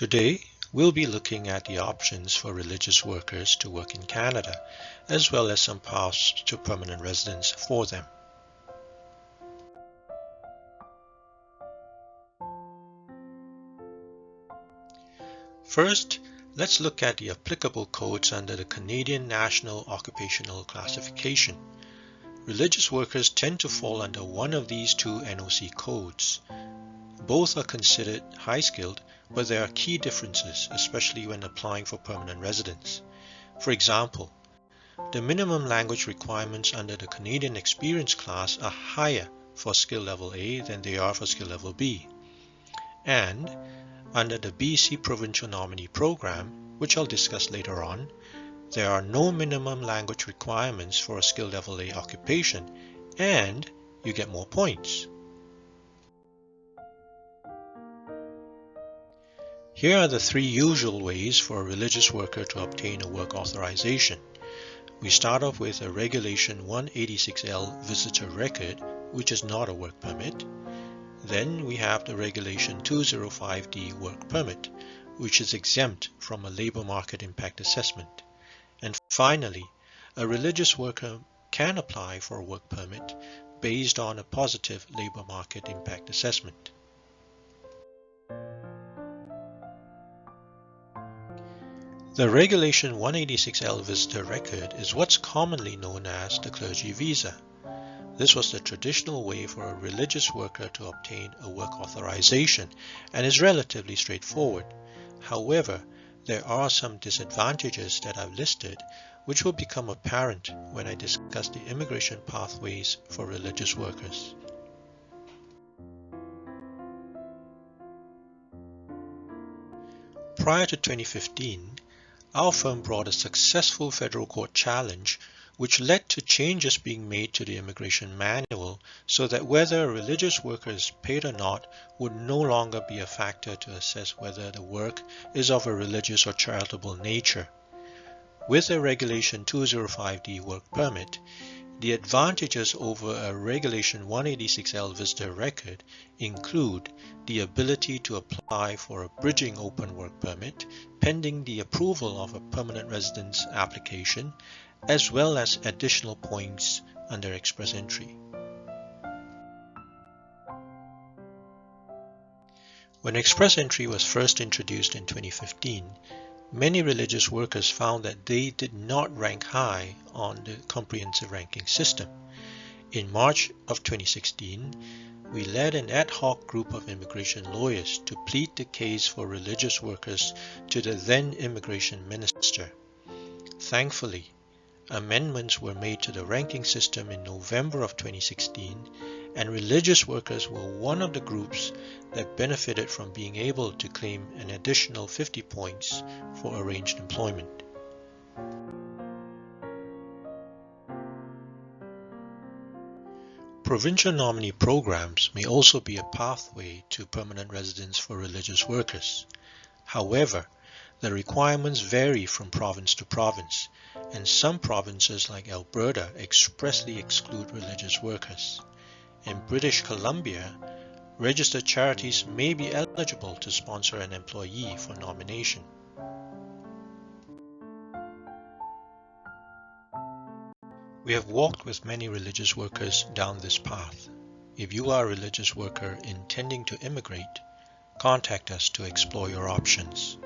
Today, we'll be looking at the options for religious workers to work in Canada, as well as some paths to permanent residence for them. First, let's look at the applicable codes under the Canadian National Occupational Classification. Religious workers tend to fall under one of these two NOC codes. Both are considered high-skilled, but there are key differences, especially when applying for permanent residence. For example, the minimum language requirements under the Canadian Experience class are higher for skill level A than they are for skill level B. And under the BC Provincial Nominee Program, which I'll discuss later on, there are no minimum language requirements for a skill level A occupation, and you get more points. Here are the three usual ways for a religious worker to obtain a work authorization. We start off with a Regulation 186L visitor record, which is not a work permit. Then we have the Regulation 205D work permit, which is exempt from a labor market impact assessment. And finally, a religious worker can apply for a work permit based on a positive labor market impact assessment. The Regulation 186L visitor record is what's commonly known as the clergy visa. This was the traditional way for a religious worker to obtain a work authorization and is relatively straightforward. However, there are some disadvantages that I've listed which will become apparent when I discuss the immigration pathways for religious workers. Prior to 2015, our firm brought a successful federal court challenge which led to changes being made to the immigration manual so that whether a religious worker is paid or not would no longer be a factor to assess whether the work is of a religious or charitable nature. With a Regulation 205D work permit, the advantages over a Regulation 186L visitor record include the ability to apply for a bridging open work permit pending the approval of a permanent residence application, as well as additional points under express entry. When express entry was first introduced in 2015, many religious workers found that they did not rank high on the comprehensive ranking system. In March of 2016, we led an ad hoc group of immigration lawyers to plead the case for religious workers to the then immigration minister. Thankfully, amendments were made to the ranking system in November of 2016, and religious workers were one of the groups that benefited from being able to claim an additional 50 points for arranged employment. Provincial nominee programs may also be a pathway to permanent residence for religious workers. However, the requirements vary from province to province, and some provinces like Alberta expressly exclude religious workers. In British Columbia, registered charities may be eligible to sponsor an employee for nomination. We have walked with many religious workers down this path. If you are a religious worker intending to immigrate, contact us to explore your options.